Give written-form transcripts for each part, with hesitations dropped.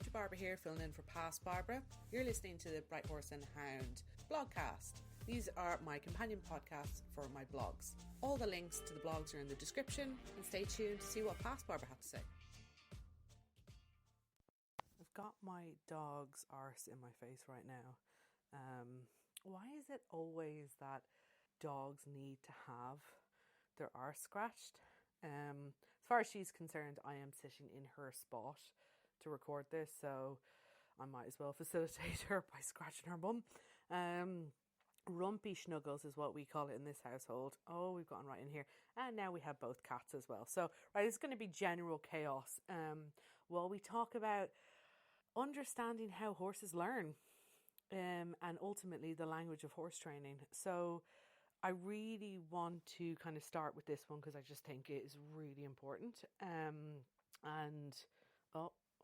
Rachel Barber here, filling in for past Barbara. You're listening to the Bright Horse and Hound blogcast. These are my companion podcasts for my blogs. All the links to the blogs are in the description, and stay tuned to see what past Barbara had to say. I've got my dog's arse in my face right now. Why is it always that dogs need to have their arse scratched? As far as she's concerned, I am sitting in her spot to record this, so I might as well facilitate her by scratching her bum. Rumpy Snuggles is what we call it in this household. Oh, we've gotten right in here. And now we have both cats as well. So, right, it's going to be general chaos. While we talk about understanding how horses learn, and ultimately the language of horse training. So I really want to kind of start with this one because I just think it is really important.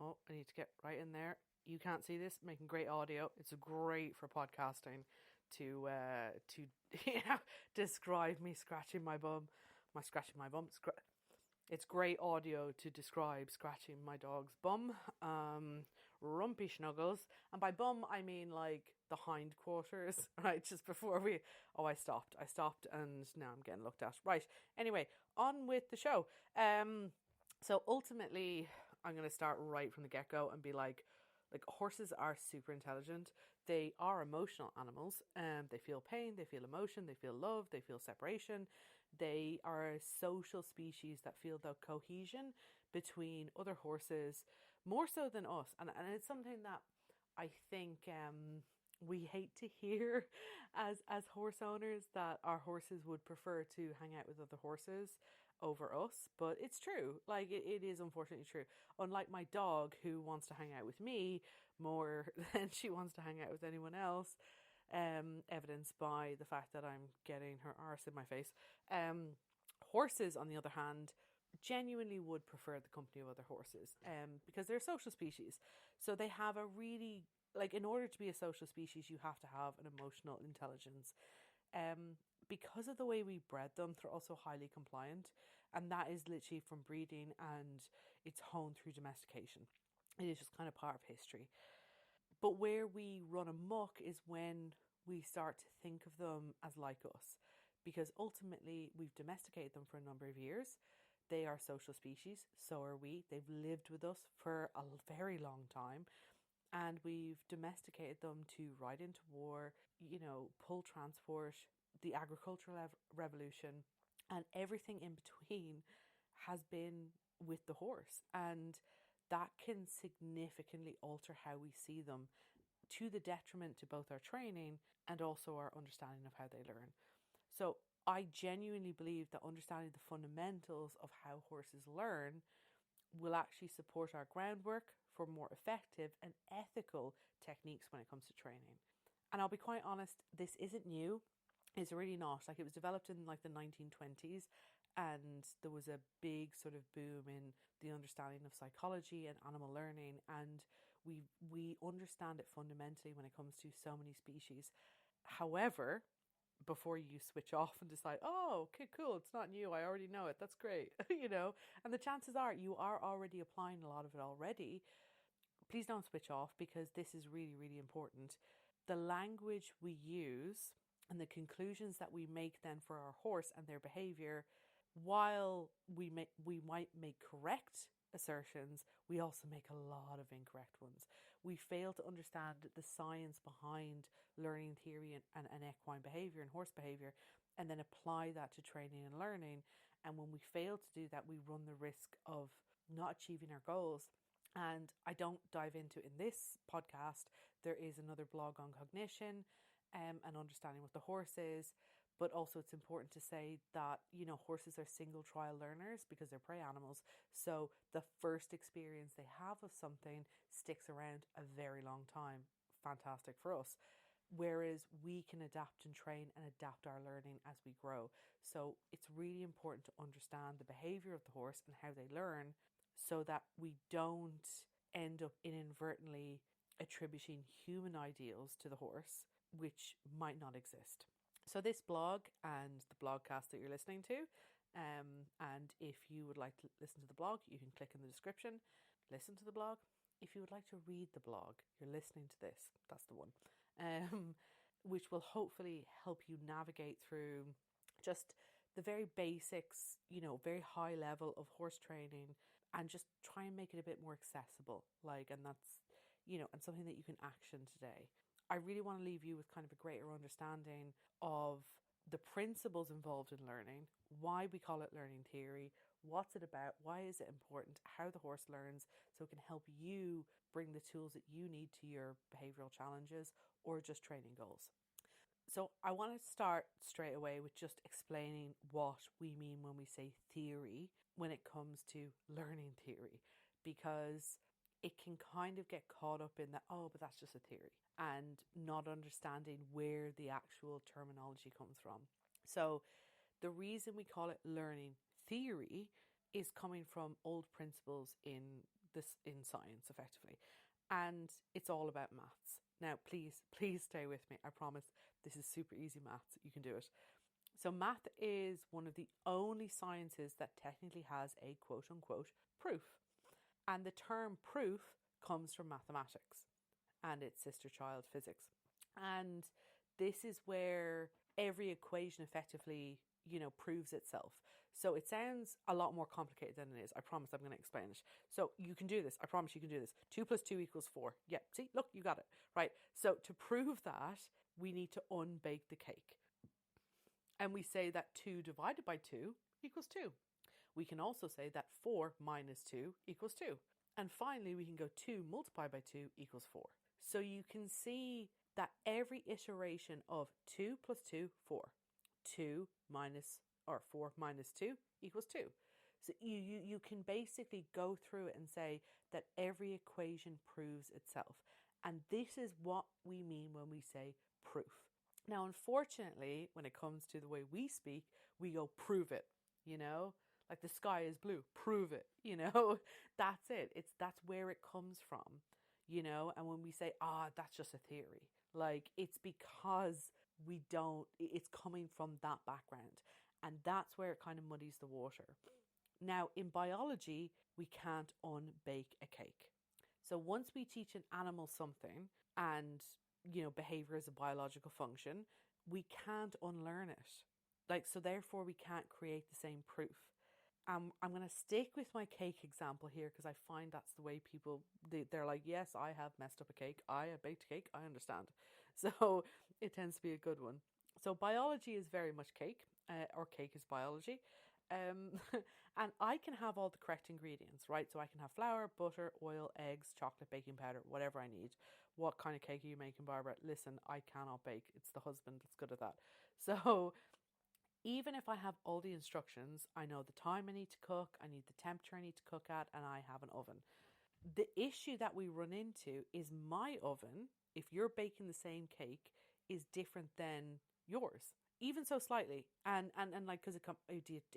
I need to get right in there. You can't see this, making great audio. It's great for podcasting to describe me scratching my bum. It's great audio to describe scratching my dog's bum. Rumpy Snuggles. And by bum, I mean like the hindquarters, right? Just before I stopped and now I'm getting looked at. Right. Anyway, on with the show. So ultimately, I'm going to start right from the get-go and be like horses are super intelligent. They are emotional animals. They feel pain, they feel emotion, they feel love, they feel separation. They are a social species that feel the cohesion between other horses more so than us. And it's something that I think we hate to hear as horse owners, that our horses would prefer to hang out with other horses over us, but it's true. Like it is unfortunately true. Unlike my dog, who wants to hang out with me more than she wants to hang out with anyone else, evidenced by the fact that I'm getting her arse in my face. Horses, on the other hand, genuinely would prefer the company of other horses, because they're a social species. So they have a really, in order to be a social species, you have to have an emotional intelligence. Because of the way we bred them, they're also highly compliant, and that is literally from breeding, and it's honed through domestication. It is just kind of part of history. But where we run amok is when we start to think of them as like us, because ultimately we've domesticated them for a number of years. They are social species, so are we. They've lived with us for a very long time. And we've domesticated them to ride into war, pull transport, the agricultural revolution, and everything in between has been with the horse. And that can significantly alter how we see them, to the detriment to both our training and also our understanding of how they learn. So I genuinely believe that understanding the fundamentals of how horses learn will actually support our groundwork for more effective and ethical techniques when it comes to training. And I'll be quite honest, this isn't new. It's really not. It was developed in the 1920s, and there was a big sort of boom in the understanding of psychology and animal learning, and we understand it fundamentally when it comes to so many species. However, before you switch off and decide, oh, okay, cool, it's not new, I already know it, that's great, and the chances are you are already applying a lot of it already, please don't switch off, because this is really, really important. The language we use and the conclusions that we make then for our horse and their behavior, while we might make correct assertions, we also make a lot of incorrect ones. We fail to understand the science behind learning theory and equine behavior and horse behavior, and then apply that to training and learning. And when we fail to do that, we run the risk of not achieving our goals. And I don't dive into in this podcast. There is another blog on cognition and understanding what the horse is. But also it's important to say that, horses are single trial learners because they're prey animals. So the first experience they have of something sticks around a very long time. Fantastic for us. Whereas we can adapt and train and adapt our learning as we grow. So it's really important to understand the behavior of the horse and how they learn, so that we don't end up inadvertently attributing human ideals to the horse, which might not exist. So this blog and the blogcast that you're listening to, and if you would like to listen to the blog, you can click in the description, listen to the blog. if you would like to read the blog, you're listening to this, that's the one, which will hopefully help you navigate through just the very basics, very high level of horse training, and just try and make it a bit more accessible. And that's, and something that you can action today. I really want to leave you with kind of a greater understanding of the principles involved in learning, why we call it learning theory, what's it about, why is it important, how the horse learns, so it can help you bring the tools that you need to your behavioural challenges or just training goals. So I want to start straight away with just explaining what we mean when we say theory when it comes to learning theory, because it can kind of get caught up in that, oh, but that's just a theory, and not understanding where the actual terminology comes from. So the reason we call it learning theory is coming from old principles in science, effectively. And it's all about maths. Now, please stay with me. I promise this is super easy maths. You can do it. So math is one of the only sciences that technically has a quote unquote proof. And the term proof comes from mathematics and its sister child, physics. And this is where every equation effectively, proves itself. So it sounds a lot more complicated than it is. I promise I'm going to explain it. So you can do this. I promise you can do this. 2 + 2 = 4. Yeah, see, look, you got it. Right. So to prove that, we need to unbake the cake. And we say that 2 divided by 2 = 2. We can also say that 4 minus 2 = 2. And finally, we can go 2 multiplied by 2 = 4. So you can see that every iteration of 2 + 2, 4. 4 minus 2 = 2. So you can basically go through it and say that every equation proves itself. And this is what we mean when we say proof. Now, unfortunately, when it comes to the way we speak, we go prove it, like the sky is blue, prove it, that's it. That's where it comes from, and when we say, that's just a theory, like it's because it's coming from that background, and that's where it kind of muddies the water. Now, in biology, we can't unbake a cake. So once we teach an animal something, and behavior is a biological function, we can't unlearn it. So therefore we can't create the same proof. I'm going to stick with my cake example here because I find that's the way people, they're like, yes, I have messed up a cake. I have baked a cake. I understand. So it tends to be a good one. So biology is very much cake, or cake is biology. And I can have all the correct ingredients, right? So I can have flour, butter, oil, eggs, chocolate, baking powder, whatever I need. What kind of cake are you making, Barbara? Listen, I cannot bake. It's the husband that's good at that. So even if I have all the instructions, I know the time I need to cook, I need the temperature I need to cook at, and I have an oven. The issue that we run into is my oven, if you're baking the same cake, is different than yours. Even so slightly, and like, because it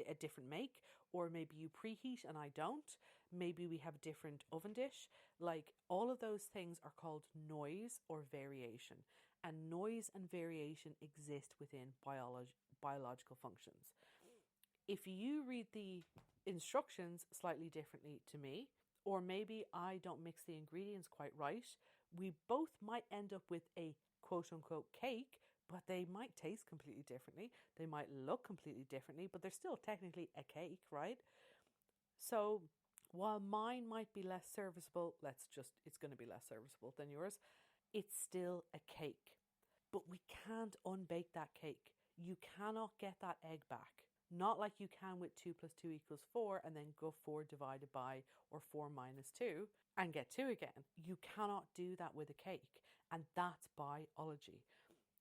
a different make, or maybe you preheat and I don't, maybe we have a different oven dish. Like, all of those things are called noise or variation, and noise and variation exist within biological functions. If you read the instructions slightly differently to me, or maybe I don't mix the ingredients quite right, we both might end up with a quote unquote cake, but they might taste completely differently. They might look completely differently, but they're still technically a cake, right? So while mine might be less serviceable, it's going to be less serviceable than yours, it's still a cake. But we can't unbake that cake. You cannot get that egg back. Not like you can with 2 + 2 = 4 and then go 4 divided by or 4 minus 2 and get 2 again. You cannot do that with a cake. And that's biology.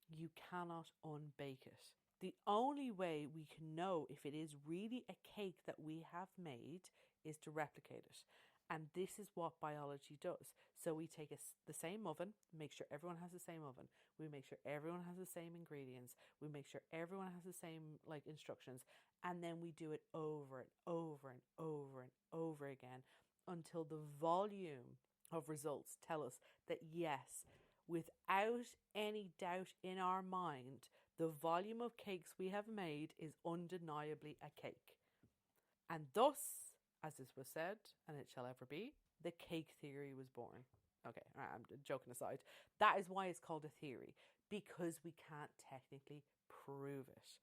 You cannot unbake it. The only way we can know if it is really a cake that we have made is to replicate it. And this is what biology does. So we take the same oven, make sure everyone has the same oven. We make sure everyone has the same ingredients. We make sure everyone has the same instructions. And then we do it over and over and over and over again until the volume of results tell us that yes, without any doubt in our mind, the volume of cakes we have made is undeniably a cake. And thus, as this was said, and it shall ever be, the cake theory was born. Okay, I'm joking aside. That is why it's called a theory, because we can't technically prove it.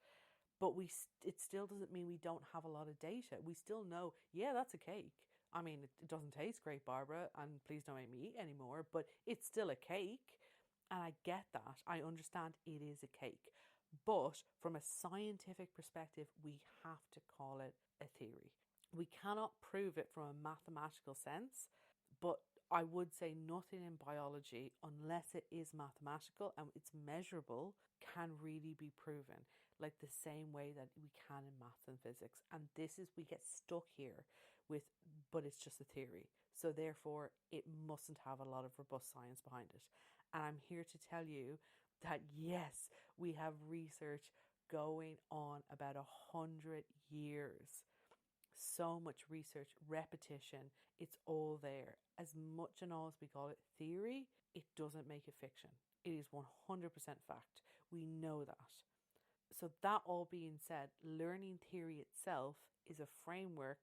But it still doesn't mean we don't have a lot of data. We still know, yeah, that's a cake. I mean, it doesn't taste great, Barbara, and please don't make me eat anymore, but it's still a cake. And I get that. I understand it is a cake. But from a scientific perspective, we have to call it a theory. We cannot prove it from a mathematical sense, but I would say nothing in biology, unless it is mathematical and it's measurable, can really be proven, like the same way that we can in maths and physics. And this is, we get stuck here with, but it's just a theory. So therefore, it mustn't have a lot of robust science behind it. And I'm here to tell you that yes, we have research going on about 100 years. So much research, repetition, it's all there. As much and all as we call it theory, it doesn't make it fiction. It is 100% fact. We know that. So that all being said, learning theory itself is a framework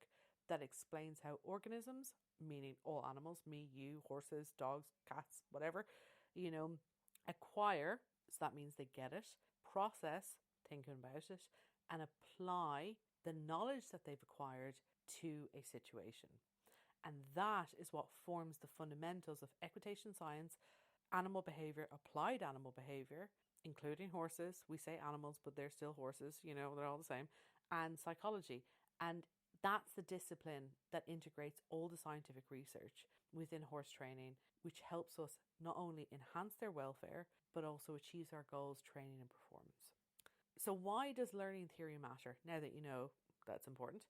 that explains how organisms, meaning all animals, me, you, horses, dogs, cats, whatever, acquire, so that means they get it, process, thinking about it, and apply the knowledge that they've acquired to a situation. And that is what forms the fundamentals of equitation science, animal behavior, applied animal behavior, including horses. We say animals, but they're still horses, they're all the same, and psychology. And that's the discipline that integrates all the scientific research within horse training, which helps us not only enhance their welfare, but also achieves our goals, training and performance. So why does learning theory matter? Now that you know that's important.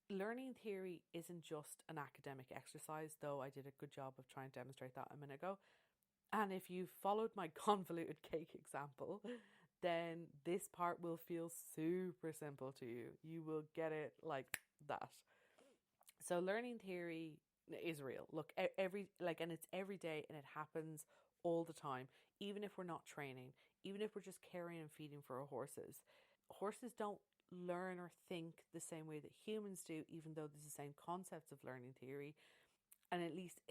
Learning theory isn't just an academic exercise, though I did a good job of trying to demonstrate that a minute ago. And if you followed my convoluted cake example, then this part will feel super simple to you. You will get it like that. So learning theory is real. Look, and it's every day, and it happens all the time. Even if we're not training, even if we're just caring and feeding for our horses. Horses don't learn or think the same way that humans do, even though there's the same concepts of learning theory. And at least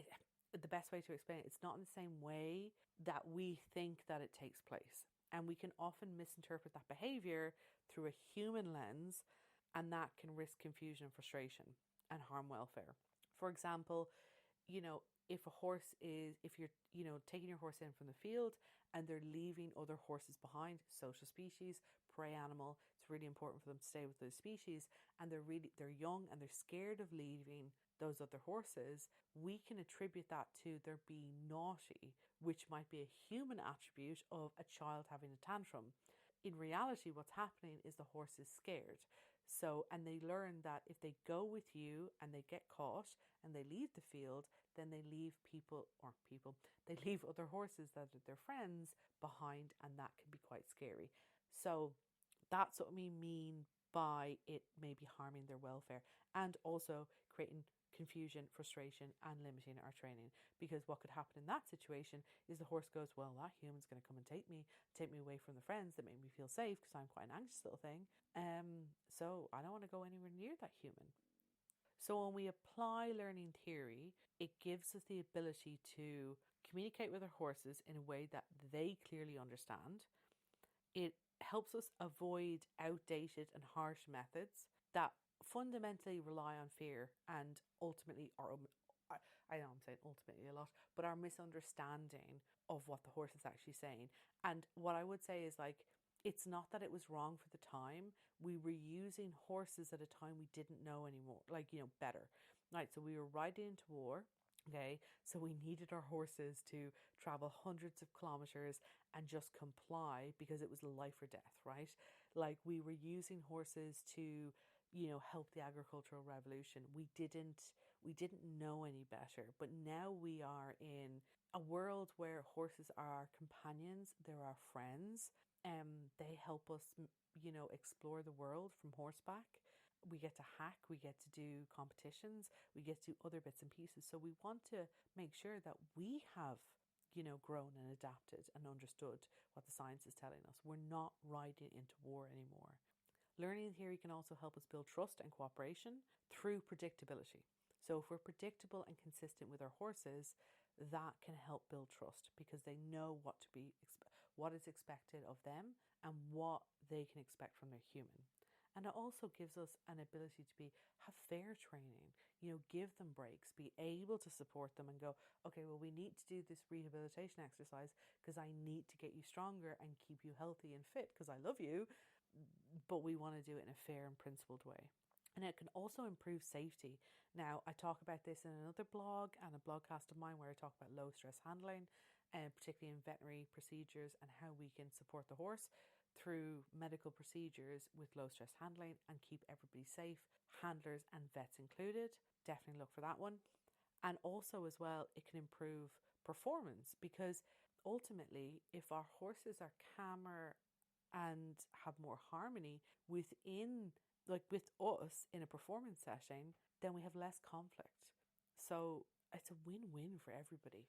the best way to explain it, it's not in the same way that we think that it takes place. And we can often misinterpret that behavior through a human lens, and that can risk confusion and frustration and harm welfare. For example, if you're, taking your horse in from the field and they're leaving other horses behind, social species, prey animal, it's really important for them to stay with those species, and they're young and they're scared of leaving those other horses, we can attribute that to their being naughty, which might be a human attribute of a child having a tantrum. In reality, what's happening is the horse is scared. So, and they learn that if they go with you and they get caught and they leave the field, then they leave they leave other horses that are their friends behind, and that can be quite scary. So that's what we mean by it maybe harming their welfare, and also creating confusion, frustration, and limiting our training. Because what could happen in that situation is the horse goes, well, that human's going to come and take me away from the friends that make me feel safe, because I'm quite an anxious little thing. So I don't want to go anywhere near that human. So when we apply learning theory, it gives us the ability to communicate with our horses in a way that they clearly understand. It helps us avoid outdated and harsh methods that fundamentally rely on fear and ultimately I know I'm saying ultimately a lot, but our misunderstanding of what the horse is actually saying. And what I would say is, it's not that it was wrong for the time. We were using horses at a time we didn't know anymore, better. Right, so we were riding into war. Okay, so we needed our horses to travel hundreds of kilometers and just comply because it was life or death, right? We were using horses to, help the agricultural revolution. We didn't know any better, but now we are in a world where horses are our companions, they're our friends. They help us, explore the world from horseback. We get to hack, we get to do competitions, we get to do other bits and pieces. So we want to make sure that we have, grown and adapted and understood what the science is telling us. We're not riding into war anymore. Learning theory can also help us build trust and cooperation through predictability. So if we're predictable and consistent with our horses, that can help build trust because they know what is expected of them and what they can expect from their human. And it also gives us an ability to have fair training, give them breaks, be able to support them and go, okay, well, we need to do this rehabilitation exercise because I need to get you stronger and keep you healthy and fit because I love you, but we want to do it in a fair and principled way. And it can also improve safety. Now, I talk about this in another blog and a blogcast of mine where I talk about low stress handling, and particularly in veterinary procedures and how we can support the horse through medical procedures with low stress handling and keep everybody safe, handlers and vets included. Definitely look for that one. And also as well, it can improve performance because ultimately, if our horses are calmer and have more harmony with us in a performance setting, then we have less conflict. So it's a win-win for everybody.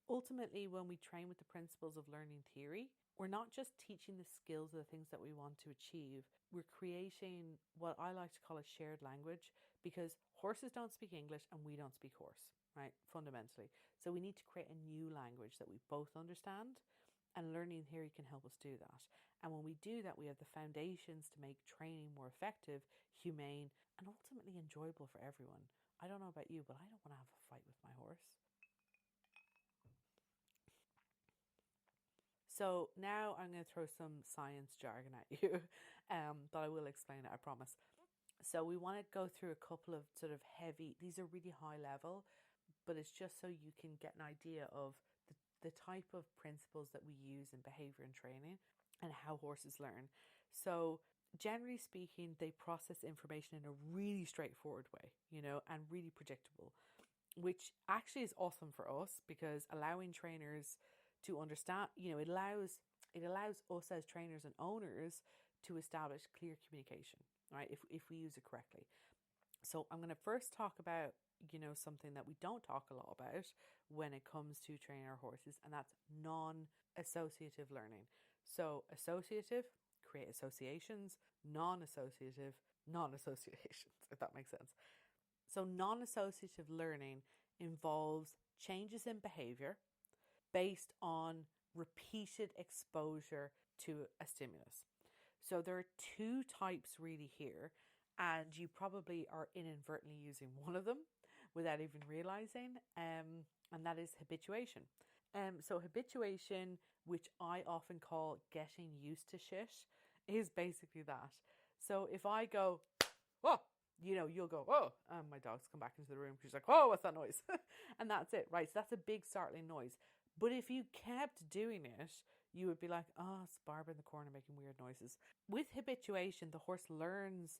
Ultimately, when we train with the principles of learning theory, we're not just teaching the skills of the things that we want to achieve. We're creating what I like to call a shared language because horses don't speak English and we don't speak horse, right? Fundamentally. So we need to create a new language that we both understand, and learning theory can help us do that. And when we do that, we have the foundations to make training more effective, humane, and ultimately enjoyable for everyone. I don't know about you, but I don't want to have a fight with my horse. So now I'm going to throw some science jargon at you, but I will explain it, I promise. So we want to go through a couple of sort of these are really high level, but it's just so you can get an idea of the type of principles that we use in behavior and training and how horses learn. So generally speaking, they process information in a really straightforward way, and really predictable, which actually is awesome for us because allowing trainers to understand, it allows us as trainers and owners to establish clear communication, right? If we use it correctly. So I'm going to first talk about, something that we don't talk a lot about when it comes to training our horses, and that's non-associative learning. So associative, create associations, non-associative, non-associations, if that makes sense. So non-associative learning involves changes in behavior based on repeated exposure to a stimulus. So there are two types really here, and you probably are inadvertently using one of them without even realizing, and that is habituation. So habituation, which I often call getting used to shit, is basically that. So if I go, oh, you'll go, oh, and my dog's come back into the room. She's like, oh, what's that noise? And that's it, right? So that's a big startling noise. But if you kept doing it, you would be like, oh, it's Barbara in the corner making weird noises. With habituation, the horse learns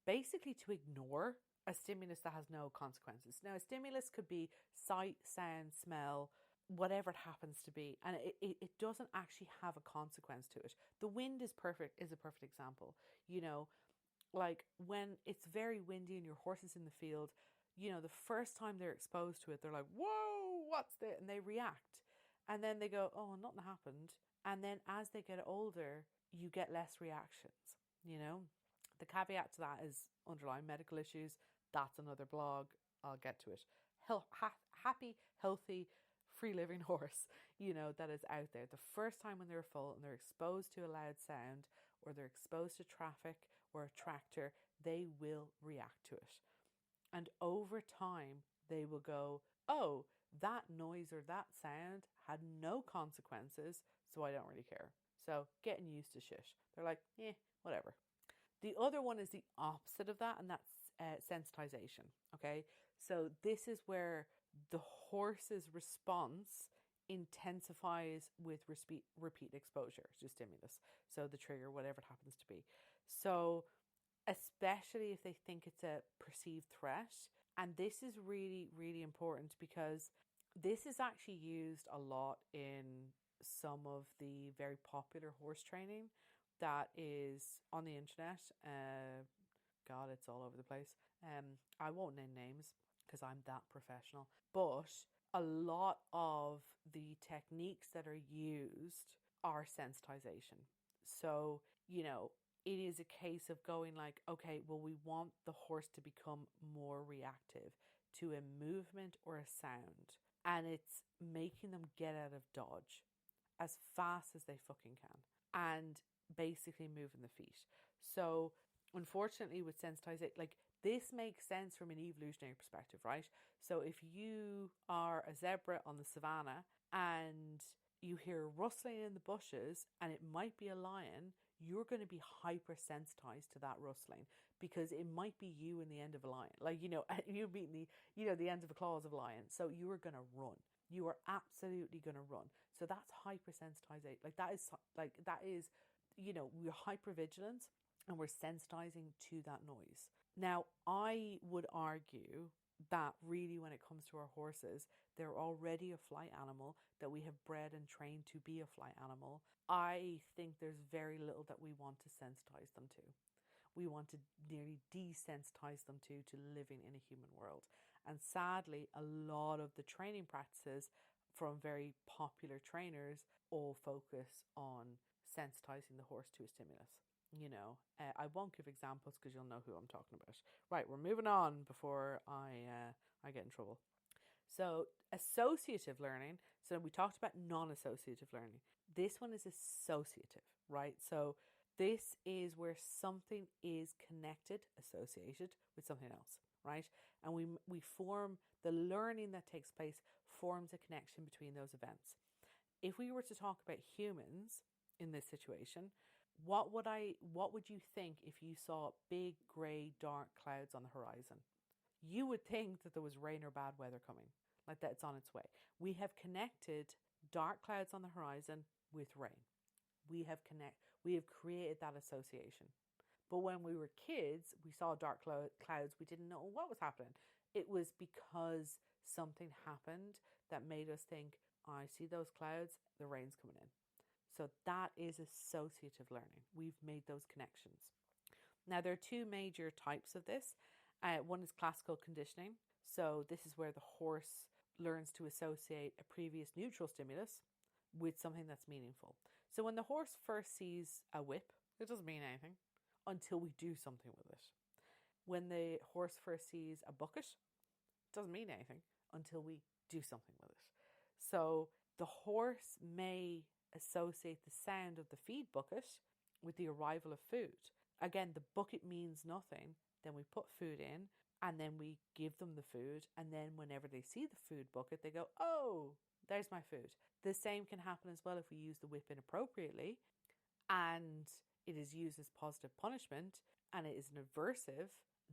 basically to ignore a stimulus that has no consequences. Now, a stimulus could be sight, sound, smell, whatever it happens to be, and it doesn't actually have a consequence to it. The wind is a perfect example. Like when it's very windy and your horse is in the field, the first time they're exposed to it, they're like, whoa, what's that? And they react. And then they go, oh, nothing happened. And then as they get older, you get less reactions, The caveat to that is underlying medical issues. That's another blog. I'll get to it. Happy, healthy, free-living horse, that is out there. The first time when they're full and they're exposed to a loud sound or they're exposed to traffic or a tractor, they will react to it. And over time, they will go, oh, that noise or that sound had no consequences, so I don't really care. So getting used to shit. They're like, whatever. The other one is the opposite of that, and that's sensitization. Okay, so this is where the horse's response intensifies with repeat exposure to stimulus. So the trigger, whatever it happens to be. So especially if they think it's a perceived threat. And this is really, really important because this is actually used a lot in some of the very popular horse training that is on the internet. God, it's all over the place. I won't name names because I'm that professional. But a lot of the techniques that are used are sensitization. So, it is a case of going like, okay, well, we want the horse to become more reactive to a movement or a sound. And it's making them get out of dodge as fast as they fucking can and basically moving the feet. So unfortunately with sensitization, like this makes sense from an evolutionary perspective, right? So if you are a zebra on the savannah and you hear rustling in the bushes and it might be a lion, you're going to be hypersensitized to that rustling because it might be you in the end of a lion. Like, you beating the end of the claws of a lion. So you are going to run. You are absolutely going to run. So that's hypersensitization. That is, we're hypervigilant and we're sensitizing to that noise. Now, I would argue that really when it comes to our horses, they're already a flight animal that we have bred and trained to be a flight animal. I think there's very little that we want to sensitize them to. We want to nearly desensitize them to living in a human world. And sadly, a lot of the training practices from very popular trainers all focus on sensitizing the horse to a stimulus. I won't give examples because you'll know who I'm talking about. Right, we're moving on before I get in trouble. So associative learning. So we talked about non-associative learning. This one is associative, right? So this is where something is connected, associated with something else, right? And we form, the learning that takes place forms a connection between those events. If we were to talk about humans in this situation, what would you think if you saw big grey dark clouds on the horizon? You would think that there was rain or bad weather coming, like that it's on its way. We have connected dark clouds on the horizon with rain. We have created that association. But when we were kids, we saw dark clouds, we didn't know what was happening. It was because something happened that made us think, I see those clouds, the rain's coming in. So that is associative learning. We've made those connections. Now, there are two major types of this. One is classical conditioning. So this is where the horse learns to associate a previous neutral stimulus with something that's meaningful. So when the horse first sees a whip, it doesn't mean anything until we do something with it. When the horse first sees a bucket, it doesn't mean anything until we do something with it. So the horse may associate the sound of the feed bucket with the arrival of food. Again, the bucket means nothing. Then we put food in and then we give them the food. And then whenever they see the food bucket, they go, oh, there's my food. The same can happen as well if we use the whip inappropriately and it is used as positive punishment and it is an aversive,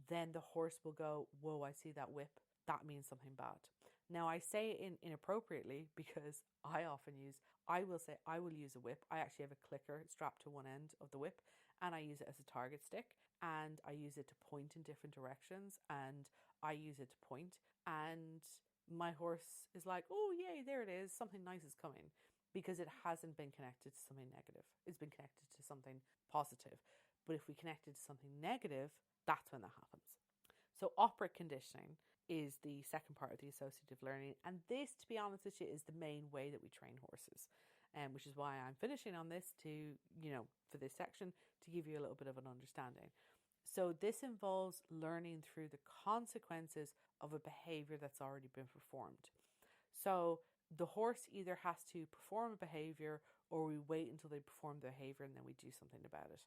then the horse will go, whoa, I see that whip. That means something bad. Now, I say it inappropriately because I will use a whip. I actually have a clicker strapped to one end of the whip and I use it as a target stick and I use it to point in different directions and I use it to point and my horse is like, oh, yay, there it is. Something nice is coming because it hasn't been connected to something negative. It's been connected to something positive. But if we connect it to something negative, that's when that happens. So operant conditioning is the second part of the associative learning. And this, to be honest with you, is the main way that we train horses. Which is why I'm finishing on this for this section, to give you a little bit of an understanding. So this involves learning through the consequences of a behavior that's already been performed. So the horse either has to perform a behavior or we wait until they perform the behavior and then we do something about it.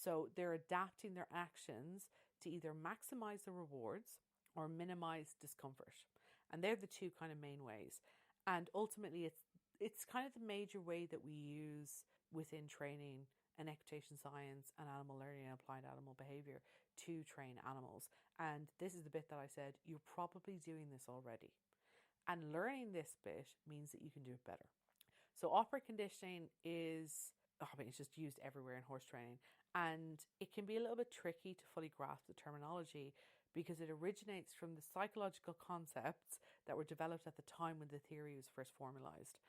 So they're adapting their actions to either maximize the rewards or minimize discomfort. And they're the two kind of main ways. And ultimately, it's kind of the major way that we use within training and equitation science and animal learning and applied animal behavior to train animals. And this is the bit that I said, you're probably doing this already. And learning this bit means that you can do it better. So operant conditioning it's just used everywhere in horse training. And it can be a little bit tricky to fully grasp the terminology because it originates from the psychological concepts that were developed at the time when the theory was first formalized.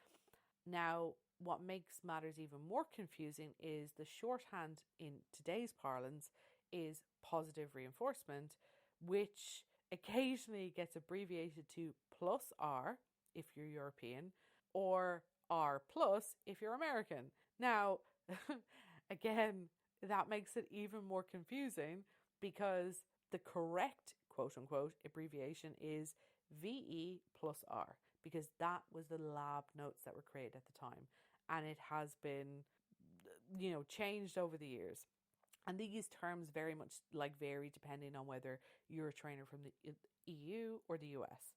Now, what makes matters even more confusing is the shorthand in today's parlance is positive reinforcement, which occasionally gets abbreviated to plus R if you're European or R plus if you're American. Now, again, that makes it even more confusing because the correct quote unquote abbreviation is VE plus R, because that was the lab notes that were created at the time. And it has been, changed over the years. And these terms very much vary depending on whether you're a trainer from the EU or the US.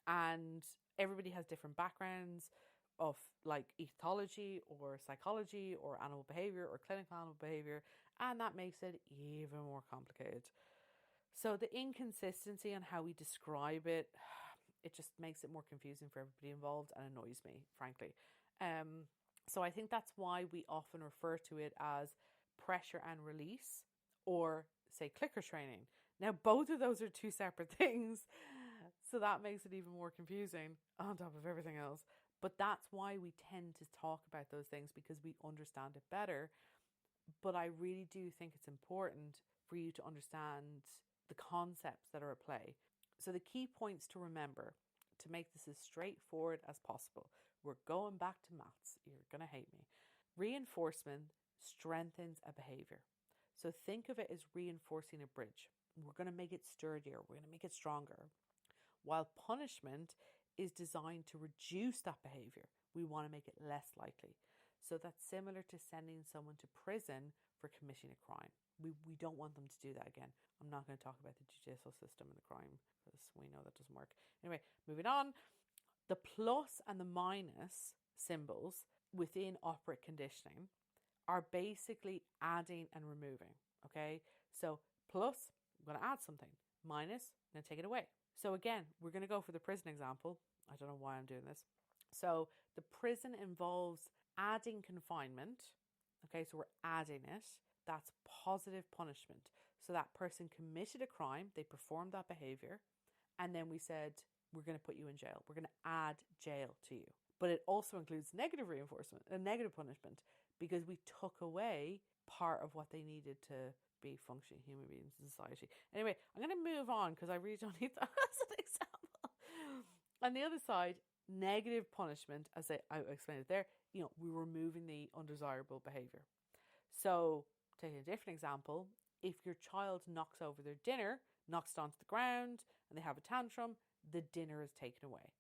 And everybody has different backgrounds of ethology or psychology or animal behavior or clinical animal behavior, and that makes it even more complicated. So the inconsistency on how we describe it, it just makes it more confusing for everybody involved and annoys me, frankly. So I think that's why we often refer to it as pressure and release, or say clicker training. Now, both of those are two separate things, so that makes it even more confusing on top of everything else. But that's why we tend to talk about those things, because we understand it better. But I really do think it's important for you to understand the concepts that are at play. So the key points to remember, to make this as straightforward as possible, we're going back to maths. You're going to hate me. Reinforcement strengthens a behavior. So think of it as reinforcing a bridge. We're going to make it sturdier. We're going to make it stronger. While punishment is designed to reduce that behavior. We want to make it less likely. So that's similar to sending someone to prison for committing a crime. We don't want them to do that again. I'm not going to talk about the judicial system and the crime, because we know that doesn't work. Anyway, moving on. The plus and the minus symbols within operant conditioning are basically adding and removing. Okay, so plus, I'm going to add something. Minus, I'm going to take it away. So again, we're going to go for the prison example. I don't know why I'm doing this. So the prison involves adding confinement. Okay, so we're adding it. That's positive punishment. So that person committed a crime, they performed that behavior, and then we said, we're going to put you in jail. We're going to add jail to you. But it also includes negative reinforcement, a negative punishment, because we took away part of what they needed to be functioning human beings in society. Anyway, I'm going to move on because I really don't need that as an example. On the other side, negative punishment, as I explained it there, we're removing the undesirable behavior. So, taking a different example, if your child knocks over their dinner, knocks it onto the ground, and they have a tantrum, the dinner is taken away.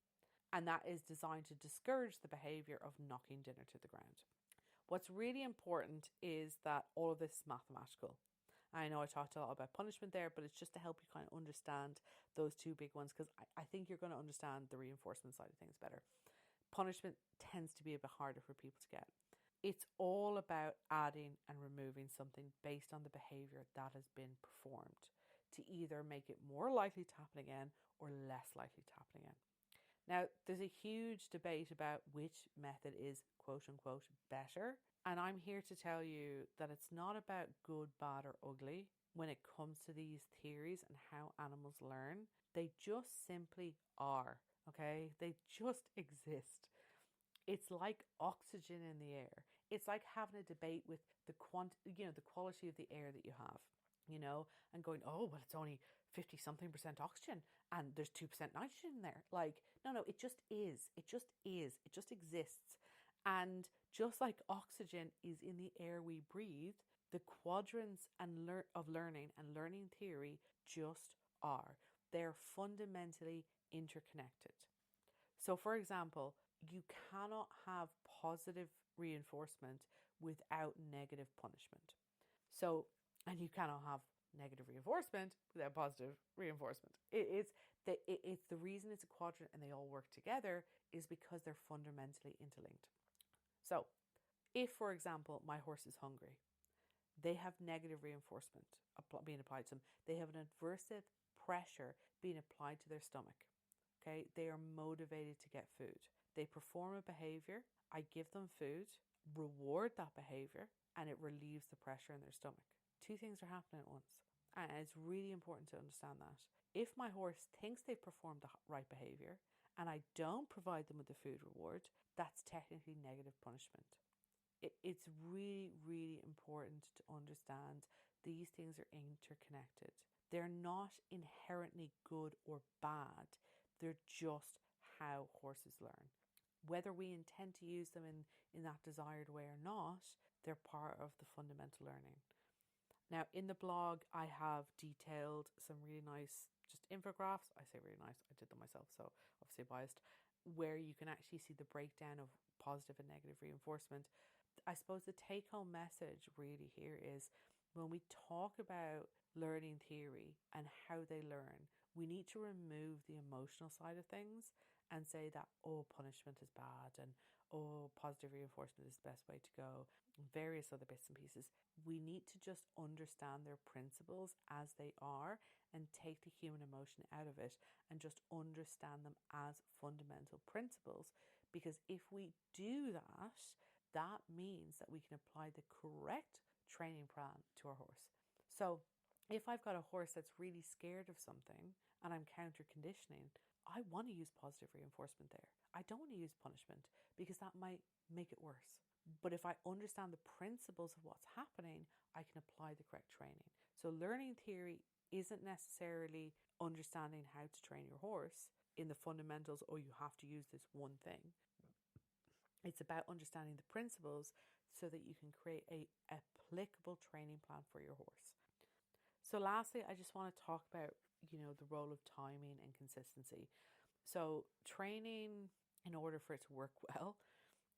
And that is designed to discourage the behavior of knocking dinner to the ground. What's really important is that all of this is mathematical. I know I talked a lot about punishment there, but it's just to help you kind of understand those two big ones, because I think you're going to understand the reinforcement side of things better. Punishment tends to be a bit harder for people to get. It's all about adding and removing something based on the behavior that has been performed to either make it more likely to happen again or less likely to happen again. Now, there's a huge debate about which method is quote unquote better. And I'm here to tell you that it's not about good, bad, or ugly when it comes to these theories and how animals learn. They just simply are, okay? They just exist. It's like oxygen in the air. It's like having a debate with the quality of the air that you have, and going, oh, well, it's only 50-something% oxygen and there's 2% nitrogen in there. No, it just is. It just is. It just exists. And just like oxygen is in the air we breathe, the quadrants of learning and learning theory just are. They're fundamentally interconnected. So, for example, you cannot have positive reinforcement without negative punishment. And you cannot have negative reinforcement without positive reinforcement. It's the reason it's a quadrant and they all work together is because they're fundamentally interlinked. So, if, for example, my horse is hungry, they have negative reinforcement being applied to them. They have an aversive pressure being applied to their stomach. Okay, they are motivated to get food. They perform a behavior, I give them food, reward that behavior, and it relieves the pressure in their stomach. Two things are happening at once. And it's really important to understand that. If my horse thinks they've performed the right behavior and I don't provide them with the food reward, that's technically negative punishment. It's really, really important to understand these things are interconnected. They're not inherently good or bad. They're just how horses learn. Whether we intend to use them in that desired way or not, they're part of the fundamental learning. Now, in the blog, I have detailed some really nice just infographics. I say really nice, I did them myself, so obviously biased, where you can actually see the breakdown of positive and negative reinforcement. I suppose the take home message really here is when we talk about learning theory and how they learn, we need to remove the emotional side of things and say that, oh, punishment is bad and oh, positive reinforcement is the best way to go, various other bits and pieces. We need to just understand their principles as they are and take the human emotion out of it and just understand them as fundamental principles. Because if we do that, that means that we can apply the correct training plan to our horse. So if I've got a horse that's really scared of something and I'm counter conditioning, I want to use positive reinforcement there. I don't want to use punishment because that might make it worse. But if I understand the principles of what's happening, I can apply the correct training. So learning theory isn't necessarily understanding how to train your horse in the fundamentals, or you have to use this one thing. It's about understanding the principles so that you can create a applicable training plan for your horse. So lastly, I just want to talk about, the role of timing and consistency. So training, in order for it to work well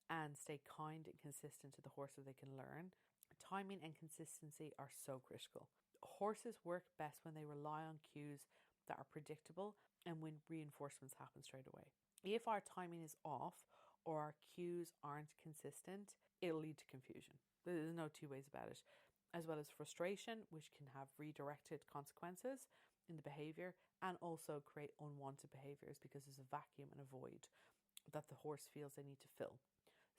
and stay kind and consistent to the horse so they can learn, timing and consistency are so critical. Horses work best when they rely on cues that are predictable and when reinforcements happen straight away. If our timing is off or our cues aren't consistent, it'll lead to confusion. There's no two ways about it. As well as frustration, which can have redirected consequences in the behavior and also create unwanted behaviors because there's a vacuum and a void that the horse feels they need to fill.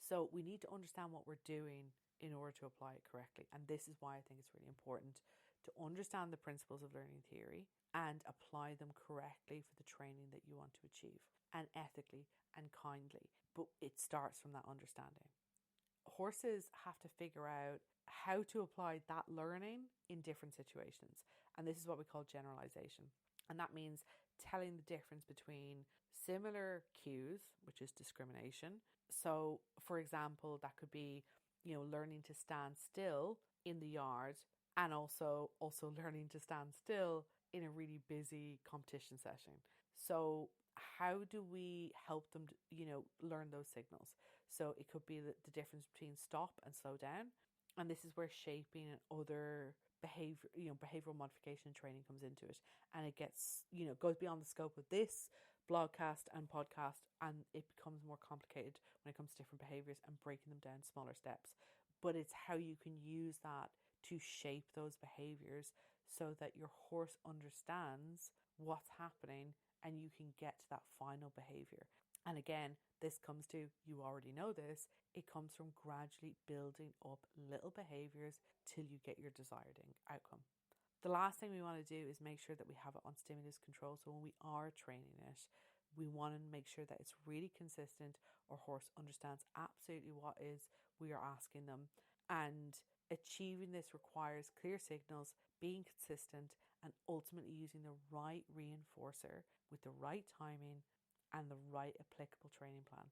So we need to understand what we're doing in order to apply it correctly. And this is why I think it's really important to understand the principles of learning theory and apply them correctly for the training that you want to achieve, and ethically and kindly. But it starts from that understanding. Horses have to figure out how to apply that learning in different situations. And this is what we call generalization. And that means telling the difference between similar cues, which is discrimination. So, for example, that could be, learning to stand still in the yard and also learning to stand still in a really busy competition session. So how do we help them, learn those signals? So it could be the difference between stop and slow down. And this is where shaping and other behavioral modification training comes into it. And it gets, goes beyond the scope of this blogcast and podcast, and it becomes more complicated when it comes to different behaviors and breaking them down smaller steps. But it's how you can use that to shape those behaviors so that your horse understands what's happening and you can get to that final behavior. And again, this comes to, you already know this, it comes from gradually building up little behaviors till you get your desired outcome. The last thing we want to do is make sure that we have it on stimulus control. So when we are training it, we want to make sure that it's really consistent. Our horse understands absolutely what is we are asking them. And achieving this requires clear signals, being consistent, and ultimately using the right reinforcer with the right timing and the right applicable training plan.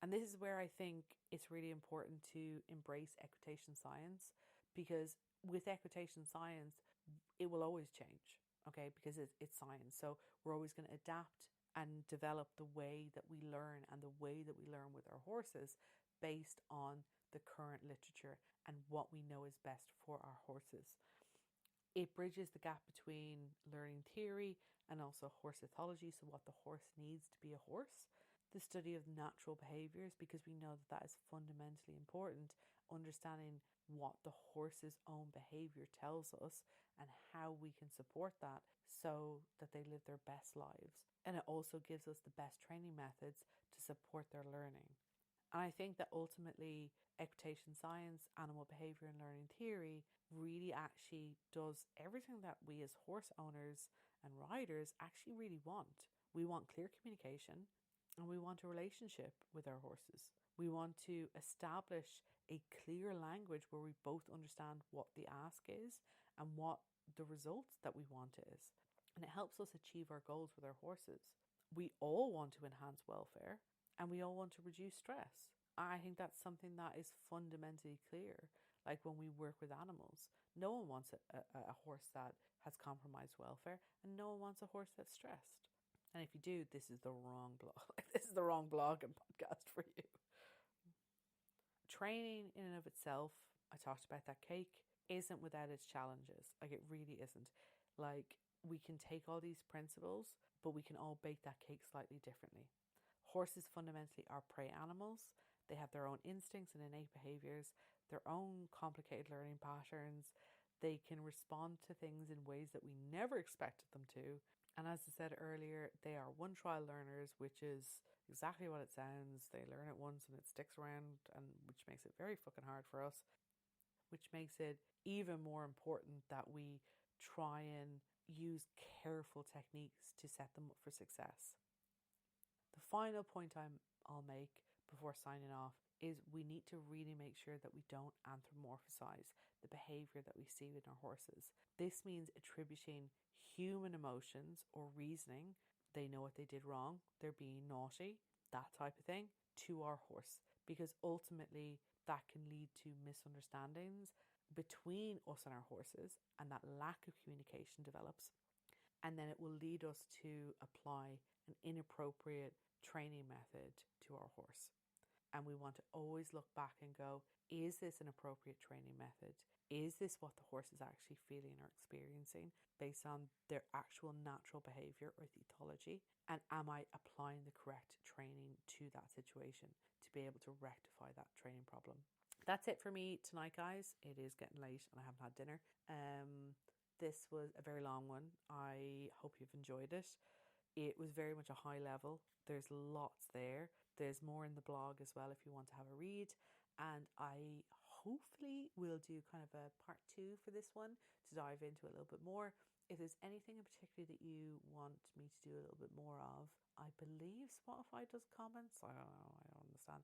And this is where I think it's really important to embrace equitation science, because with equitation science, it will always change, okay, because it's science. So we're always going to adapt and develop the way that we learn and the way that we learn with our horses based on the current literature and what we know is best for our horses. It bridges the gap between learning theory and also horse ethology, so what the horse needs to be a horse. The study of natural behaviours, because we know that is fundamentally important, understanding what the horse's own behaviour tells us and how we can support that so that they live their best lives. And it also gives us the best training methods to support their learning. And I think that ultimately equitation science, animal behaviour and learning theory really actually does everything that we as horse owners and riders actually really want. We want clear communication and we want a relationship with our horses. We want to establish a clear language where we both understand what the ask is and what the results that we want is. And it helps us achieve our goals with our horses. We all want to enhance welfare and we all want to reduce stress. I think that's something that is fundamentally clear. Like when we work with animals, no one wants a horse that has compromised welfare, and no one wants a horse that's stressed. And if you do, this is the wrong blog. This is the wrong blog and podcast for you. Training in and of itself, I talked about that cake, isn't without its challenges. Like, it really isn't. Like, we can take all these principles, but we can all bake that cake slightly differently. Horses fundamentally are prey animals. They have their own instincts and innate behaviors, their own complicated learning patterns. They can respond to things in ways that we never expected them to. And as I said earlier, they are one trial learners, which is exactly what it sounds. They learn it once and it sticks around, and which makes it very fucking hard for us, which makes it even more important that we try and use careful techniques to set them up for success. The final point I'll make before signing off is we need to really make sure that we don't anthropomorphize the behavior that we see in our horses. This means attributing human emotions or reasoning, they know what they did wrong, they're being naughty, that type of thing, to our horse, because ultimately that can lead to misunderstandings between us and our horses, and that lack of communication develops, and then it will lead us to apply an inappropriate training method to our horse. And we want to always look back and go, is this an appropriate training method? Is this what the horse is actually feeling or experiencing based on their actual natural behavior or the ethology? And am I applying the correct training to that situation to be able to rectify that training problem? That's it for me tonight, guys. It is getting late and I haven't had dinner. This was a very long one. I hope you've enjoyed it. It was very much a high level. There's lots there. There's more in the blog as well if you want to have a read. And I hopefully will do kind of a part 2 for this one to dive into a little bit more. If there's anything in particular that you want me to do a little bit more of, I believe Spotify does comments. I don't know. I don't understand.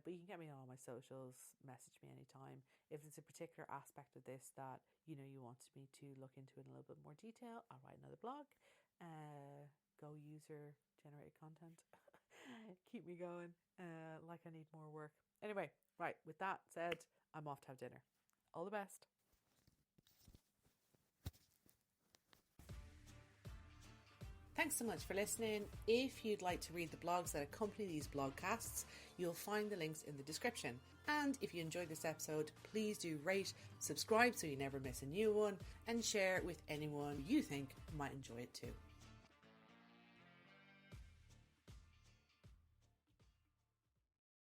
But you can get me on all my socials. Message me anytime. If there's a particular aspect of this that you wanted me to look into in a little bit more detail, I'll write another blog. Go user generated content. Keep me going. Like I need more work. Anyway, right. With that said, I'm off to have dinner. All the best. Thanks so much for listening. If you'd like to read the blogs that accompany these blogcasts, you'll find the links in the description. And if you enjoyed this episode, please do rate, subscribe so you never miss a new one, and share it with anyone you think might enjoy it too.